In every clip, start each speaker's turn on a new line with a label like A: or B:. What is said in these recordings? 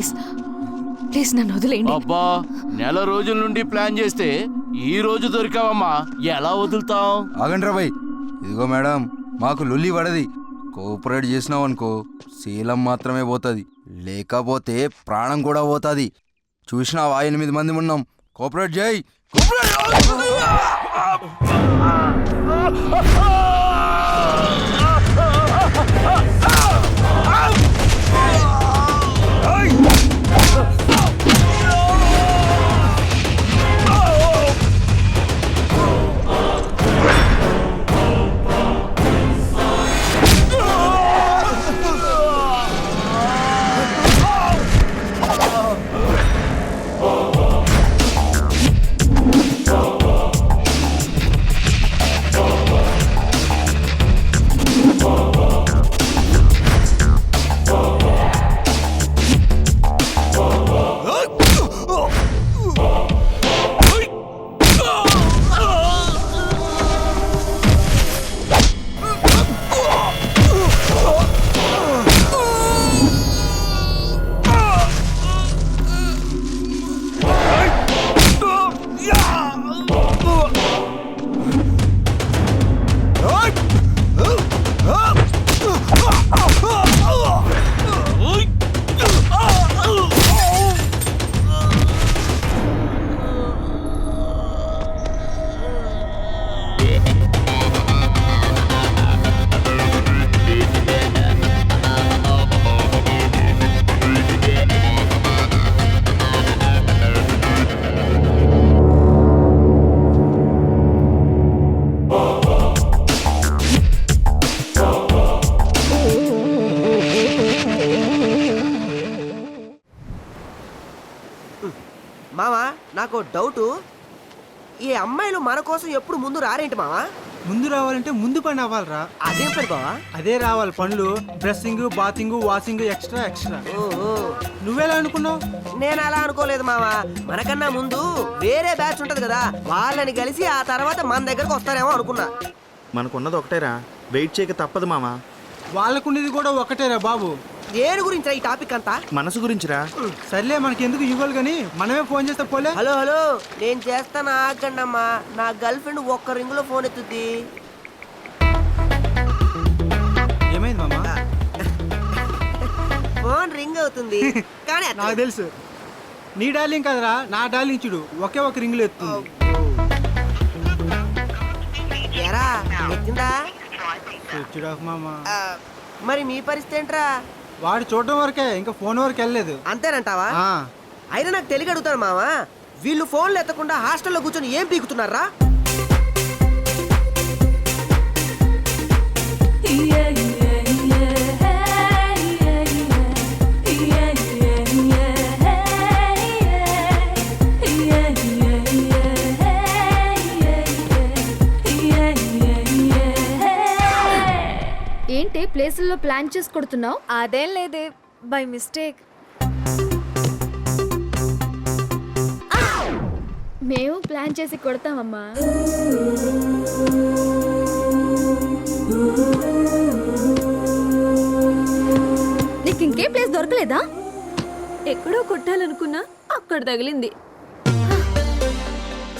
A: Please please నన్ను వదిలేయండి.
B: అబ్బా, నెల రోజుల నుండి ప్లాన్ చేస్తే ఈ రోజు దొరికావమ్మా, ఎలా వదులుతాం?
C: ఆగండి రా భయ్. ఇదిగో మేడం, మాకు లొల్లి పడది. కోఆపరేట్ చేసినావు అనుకో శీలం మాత్రమే పోతుంది, లేకపోతే ప్రాణం కూడా పోతుంది. చూసినావా 8 మంది ఉన్నాం. కోఆపరేట్ చేయి.
D: మావా, నాకు డౌటు, ఈ అమ్మాయిలు మన కోసం ఎప్పుడు ముందు రారేంటి మావా?
E: ముందు రావాలంటే ముందు పని అవ్వాలరా.
D: అదేం పని బావా?
E: అదే రావాలి పనులు, డ్రెస్సింగ్, బాతింగ్, వాషింగ్, ఎక్స్ట్రా.
D: ఓహో,
E: నువ్వెలా అనుకున్నావు?
D: నేను అలా అనుకోలేదు మావా. మనకన్నా ముందు వేరే బ్యాచ్ ఉంటది కదా, వాళ్ళని కలిసి ఆ తర్వాత మన దగ్గరకు వస్తారేమో అనుకున్నా.
F: మనకున్నది ఒకటేరా, వెయిట్ చేయక తప్పదు మామా.
E: వాళ్ళకున్నది కూడా ఒకటేరా బాబు.
D: దేని గురించి ఈ టాపిక్ అంతా?
F: మనసు గురించిరా.
E: సర్లే, మనకి ఎందుకు ఇవ్వాలి గానీ మనమే ఫోన్ చేస్తే పోలే.
D: హలో హలో, నేను చేస్తాను, ఆగండి అమ్మా. నా గర్ల్ ఫ్రెండ్ ఒక్క రింగ్ లో ఫోన్ ఎత్తుద్ది.
E: ఏమైంది మామా?
D: ఫోన్ రింగ్ అవుతుంది కానీ
E: నాకు తెలుసు, నీ డార్లింగ్ కదరా, నా డార్లింగ్ చూడు ఒకే ఒక రింగులు ఎత్తుంది.
D: ఎరా ఎత్తిందా?
E: స్విచ్ ఆఫ్ మామా.
D: మరి మీ పరిస్థితి ఏంట్రా?
E: వాడు చూడడం వరకే, ఇంకా ఫోన్ వరకు వెళ్ళలేదు.
D: అంతేనంటావా?
E: ఆ,
D: అయినా నాకు తెలియ అడుగుతాను మావా, వీళ్ళు ఫోన్లు ఎత్తకుండా హాస్టల్లో కూర్చొని ఏం పీకుతున్నారా?
A: ఏంటి ప్లేసుల్లో ప్లాన్ చేసి కొడుతున్నావు?
G: అదేం లేదే, బై మిస్టేక్.
A: మేము ప్లాన్ చేసి కొడతామమ్మా. నీకు ఇంకే ప్లేస్ దొరకలేదా?
G: ఎక్కడో కొట్టాలనుకున్నా, అక్కడ తగిలింది.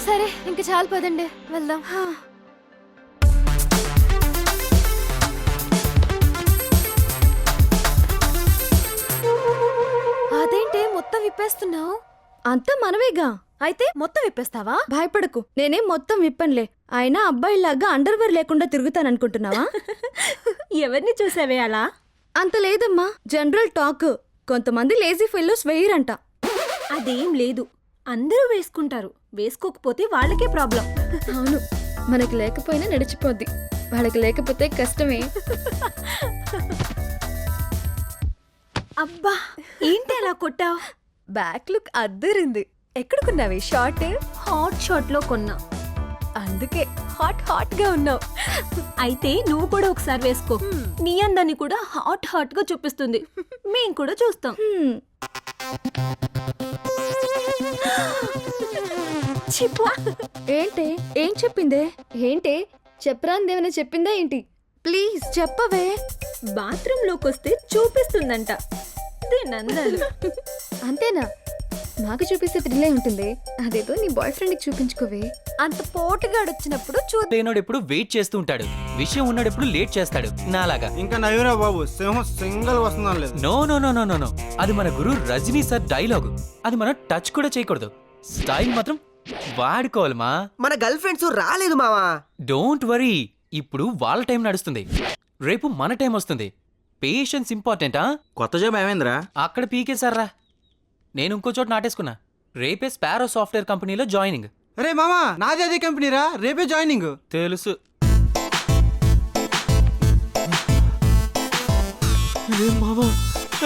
A: సరే, ఇంక చాలు, పదండి వెళ్దాం.
G: అదేంటే మొత్తం విప్పేస్తున్నావు?
A: అంతా మనమేగా.
G: అయితే మొత్తం విప్పేస్తావా?
A: భయపడకు, నేనేం మొత్తం విప్పన్లే. అయినా అబ్బాయిలాగా అండర్వేర్ లేకుండా తిరుగుతాననుకుంటున్నావా?
G: ఎవరిని చూసావే అలా?
A: అంత లేదమ్మా, జనరల్ టాక్. కొంతమంది లేజీ ఫెలోస్ వేయరంట.
G: అదేం లేదు, అందరూ వేసుకుంటారు. వేసుకోకపోతే వాళ్ళకే ప్రాబ్లం.
A: అవును, మనకి లేకపోయినా నడిచిపోద్ది, వాళ్ళకి లేకపోతే కష్టమే.
G: అబ్బా, ఏంటి అలా కొట్టావు?
A: బ్యాక్ లుక్ అద్దరింది.
G: ఎక్కడ కొన్నావే షార్ట్? హాట్ షార్ట్ లో కొన్నా, అందుకే హాట్ గా ఉన్నావు. అయితే నువ్వు కూడా ఒకసారి వేసుకో, నీ అందాన్ని కూడా హాట్ గా చూపిస్తుంది. మేం కూడా చూస్తాం.
A: ఏంటి, ఏం చెప్పిందే? ఏంటి చెప్పరాందేమైనా చెప్పిందా ఏంటి? ప్లీజ్ చెప్పవే.
G: బాత్రూమ్ లోకి వస్తే చూపిస్తుందంట. అంతే నందలు.
A: అంతేనా? నాకు చూపిస్తే థ్రిల్లే ఉంటుంది. అదేదో నీ బాయ్ ఫ్రెండ్కి చూపించుకోవే.
G: అంత పోటుగాడు వచ్చినప్పుడు
H: లేనోడు ఎప్పుడు వెయిట్ చేస్తూ ఉంటాడు, విషయం ఉన్నాడు ఎప్పుడు లేట్ చేస్తాడు నాలాగా.
E: ఇంకా నవ్వురా బాబు, సింహం సింగల్ వస్తున్నాను లేదు.
H: No no no no no no, అది మన గురు రజనీ సార్ డైలాగు. అది మనం టచ్ కూడా చేయకూడదు. స్టైల్ మాత్రం వాడుకోవాలమా.
D: మన గర్ల్ ఫ్రెండ్స్ రాలేదు మావా.
H: డోంట్ వరీ, ఇప్పుడు వాళ్ళ టైం నడుస్తుంది, రేపు మన టైం వస్తుంది. పేషెన్స్ ఇంపార్టెంటా?
F: కొత్త జాబ్ ఏమైందిరా?
H: అక్కడ పీకేశారా, నేను ఇంకో చోట నాటేసుకున్నా. రేపే స్పారో సాఫ్ట్వేర్ కంపెనీలో జాయినింగ్.
E: అరే మామా, నాది అదే కంపెనీరా, రేపే జాయినింగ్.
H: తెలుసు. మామా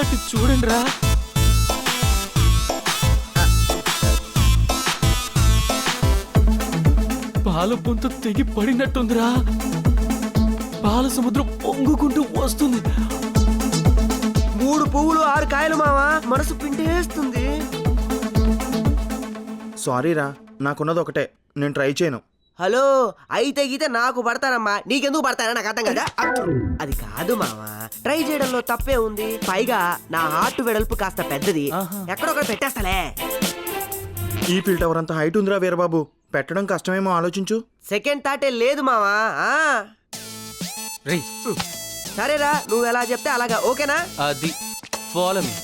H: అటు చూడండి రా. పాల పొంత తెగి పడినట్టుందిరా. పాల సముద్రం పొంగుకుంటూ వస్తుంది.
D: 3 పువ్వులు 6 కాయలు మావా, మనసు పిండేస్తుంది.
F: సారీరా, నాకున్నది ఒకటే, నేను ట్రై చేయను.
D: హలో, అయితే గీతే నాకు పడతానమ్మా, నీకెందుకు పడతానా నాకు అర్థం కదా. అది కాదు మావా, ట్రై చేయడంలో తప్పే ఉంది. పైగా నా హార్ట్ వెడల్పు కాస్త పెద్దది, ఎక్కడొక్కడ పెట్టేస్తాలే.
F: ఈ ఫీల్ టవర్ అంత హైట్ ఉందిరా వీరబాబు, పెట్టడం కష్టమేమో ఆలోచించు.
D: సెకండ్ థాటే లేదు మావా.
H: రేయ్
D: సరేరా, నువ్వు ఎలా చెప్తే అలాగా, ఓకేనా?
H: అది ఫాలో మీ.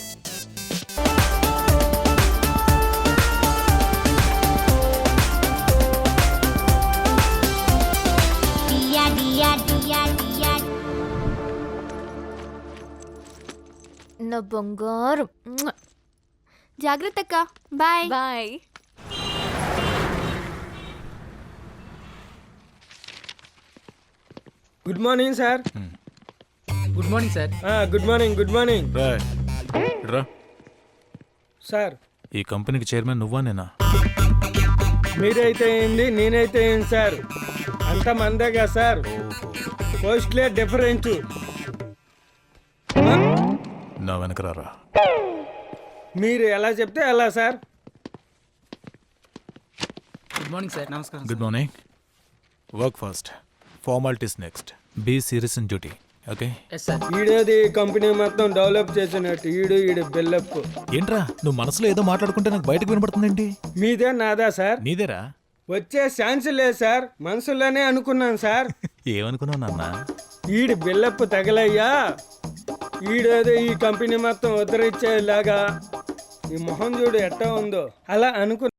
G: నా బంగారం. జాగ్రత్త అక్క. Bye bye.
E: Good morning sir.
H: Good morning sir.
E: Good morning, good morning
I: రా,
E: సార్.
I: ఈ కంపెనీకి చైర్మన్ నువ్వా నేనా?
E: మీరైతే ఏంది, నేనైతే ఏంది సార్, అంత మందేగా సార్. పోస్ట్లే డిఫరెంట్.
I: నా వెనక రారా.
E: మీరు ఎలా చెప్తే అలా సార్.
H: Good morning sir.
E: నమస్కారం.
I: Good morning. Work fast, formalities next. Be serious in duty, okay?
E: ఈడేది కంపెనీ మొత్తం డెవలప్ చేసినట్టు ఈడు బిల్డప్.
I: ఏంట్రా నువ్వు మనసులో ఏదో మాట్లాడుకుంటే నాకు బయటకు వినపడుతుందేంటి?
E: మీదే నాదా సార్?
I: నీదేరా.
E: వచ్చే ఛాన్స్ లేదు సార్, మనసులోనే అనుకున్నాను సార్.
I: ఏమనుకున్నావు నాన్న?
E: ఈడు బిల్డప్ తగలయ్యా, ఈడేదో ఈ కంపెనీ మొత్తం ఉద్ధరించేలాగా. ఈ మొహం చూడు ఎట్టా ఉందో, అలా అనుకున్నా.